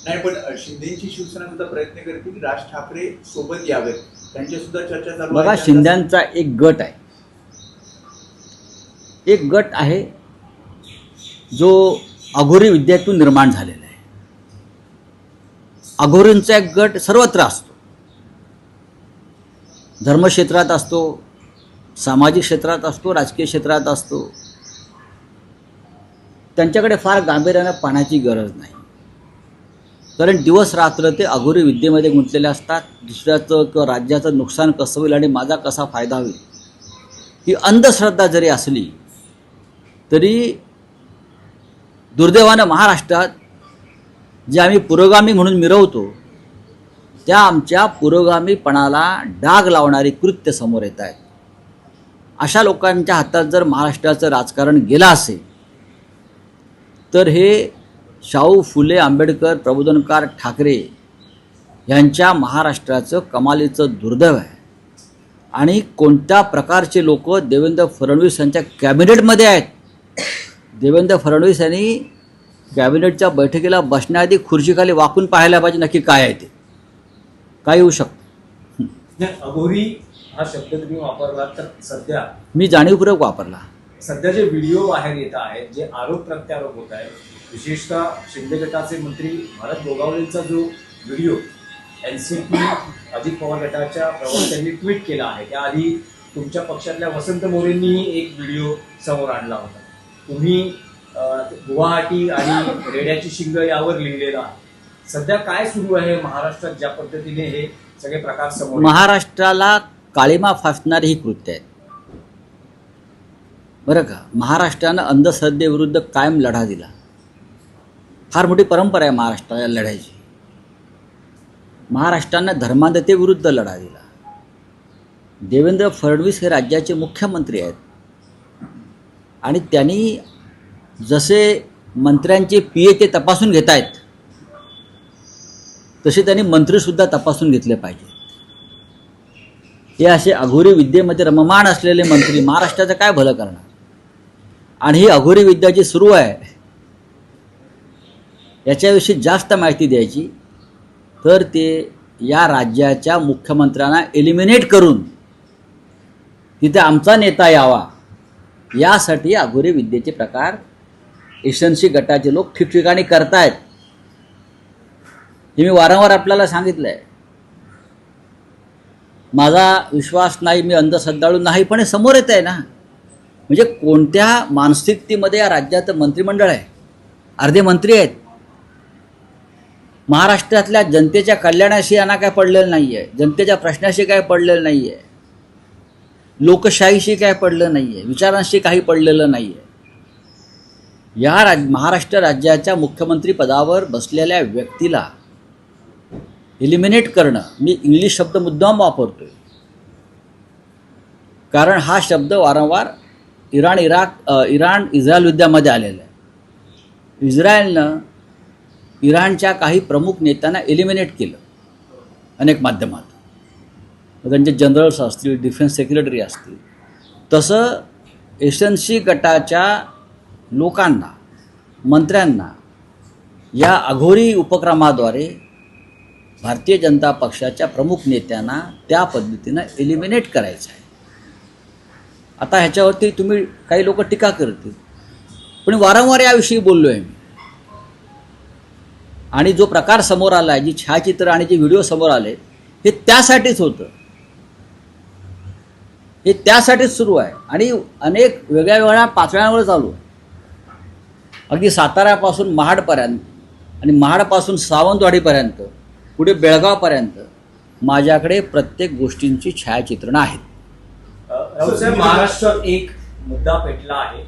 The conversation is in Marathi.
नाही, पण शिंदेची शिवसेना सुद्धा प्रयत्न करते की राज ठाकरे सोबत यावेत, त्यांच्या सुद्धा चर्चा चालू बघा, शिंद्यांचा एक गट आहे, एक गट आहे जो अघोरी विद्यातून निर्माण झालेला आहे. अघोरींचा एक गट सर्वत्र असतो, धर्मक्षेत्रात असतो, सामाजिक क्षेत्रात असतो, राजकीय क्षेत्रात असतो. त्यांच्याकडे फार गांभीर्यानं पाहण्याची गरज नाही, कारण दिवस रात्र ते अघोरी विद्येमध्ये गुंतलेले असतात. दुसऱ्याचं किंवा राज्याचं नुकसान कसं होईल आणि माझा कसा फायदा होईल ही अंधश्रद्धा जरी असली तरी दुर्दैवानं महाराष्ट्रात जे आम्ही पुरोगामी म्हणून मिरवतो त्या आमच्या पुरोगामीपणाला डाग लावणारी कृत्य समोर येत आहेत. अशा लोकांच्या हातात जर महाराष्ट्राचं राजकारण गेलं असेल तर हे शाहू फुले आंबेडकर प्रबोधनकार ठाकरे यांच्या महाराष्ट्राचं कमालीचं दुर्दैव आहे. आणि कोणत्या प्रकारचे लोक देवेंद्र फडणवीस यांच्या कॅबिनेटमध्ये आहेत. देवेंद्र फडणवीस यांनी कॅबिनेटच्या बैठकीला बसण्याआधी खुर्चीखाली वाकून पाहायला पाहिजे नक्की काय आहे ते, काय येऊ शकतं. अघोरी हा शब्द तुम्ही वापरला तर सध्या मी जाणीवपूर्वक वापरला. सध्या जे व्हिडिओ बाहेर येत आहेत, जे आरोप प्रत्यारोप होत आहेत, विशेषतः शिंदे गटाचे मंत्री भारत गोगावलेंचा जो व्हिडिओ एनसीपी अजित पवार गटाच्या प्रवक्त्यांनी ट्विट केला आहे, त्याआधी तुमच्या पक्षातल्या वसंत मोरेंनी एक व्हिडिओ समोर आणला होता. तुम्ही गुवाहाटी आणि रेड्याची शिंग यावर लिहिलेला आहे. सध्या काय सुरू आहे महाराष्ट्रात, ज्या पद्धतीने हे सगळे प्रकार समोर? महाराष्ट्राला काळीमा फासणारी ही कृत्य आहेत बरं का. महाराष्ट्रानं अंधश्रद्धेविरुद्ध कायम लढा दिला. फार मोठी परंपरा आहे महाराष्ट्राला लढायची. महाराष्ट्रानं धर्मांधतेविरुद्ध लढा दिला. देवेंद्र फडणवीस हे राज्याचे मुख्यमंत्री आहेत आणि त्यांनी जसे मंत्र्यांचे पीए ते तपासून घेत आहेत तसे त्यांनी मंत्रीसुद्धा तपासून घेतले पाहिजे. हे असे अघोरी विद्येमध्ये रममाण असलेले मंत्री महाराष्ट्राचं काय भलं करणार. आणि ही अघोरी विद्या जी सुरू आहे याच्याविषयी जास्त माहिती द्यायची तर ते या राज्याच्या मुख्यमंत्र्यांना एलिमिनेट करून तिथे आमचा नेता यावा यासाठी अघोरी विद्येचे प्रकार एसएनसी गटाचे लोक ठिकठिकाणी करतायत. हे मी वारंवार आपल्याला सांगितलं आहे. माझा विश्वास नाही, मी अंधश्रद्धाळू नाही, पण हे समोर येत आहे ना. म्हणजे कोणत्या मानसिकतेमध्ये या राज्याचं मंत्रिमंडळ आहे. अर्धे मंत्री आहेत. महाराष्ट्रातल्या जनतेच्या कल्याणाशी यांना काय पडलेलं नाही आहे, जनतेच्या प्रश्नाशी काय पडलेलं नाही आहे, लोकशाहीशी काय पडलं नाही आहे, विचारांशी काही पडलेलं नाही आहे. या महाराष्ट्र राज्याच्या मुख्यमंत्री पदावर बसलेल्या व्यक्तीला एलिमिनेट करणं, मी इंग्लिश शब्द मुद्दाम वापरतोय कारण हा शब्द वारंवार इराण इस्रायल युद्धामध्ये आलेला आहे. इस्रायलनं इराणच्या काही प्रमुख नेत्यांना एलिमिनेट केलं अनेक माध्यमात. त्यांचे जनरल्स असतील, डिफेन्स सेक्रेटरी असतील. तसं एसएनसी गटाच्या लोकांना, मंत्र्यांना या अघोरी उपक्रमाद्वारे भारतीय जनता पक्षाच्या प्रमुख नेत्यांना त्या पद्धतीनं एलिमिनेट करायचं आहे. आता ह्याच्यावरती तुम्ही काही लोक टीका करतील, पण वारंवार याविषयी बोललो आहे मी. आणि जो प्रकार समोर आला आहे, जी छायाचित्र आणि जे व्हिडिओ समोर आले, हे त्यासाठीच होतं. हे त्यासाठीच सुरू आहे आणि अनेक वेगळ्या वेगळ्या पातळ्यांवर चालू आहे. अगदी साताऱ्यापासून महाडपर्यंत आणि महाडपासून सावंतवाडीपर्यंत पुढे बेळगावपर्यंत माझ्याकडे प्रत्येक गोष्टींची छायाचित्रणं आहेत. महाराष्ट्रात एक मुद्दा पेटला आहे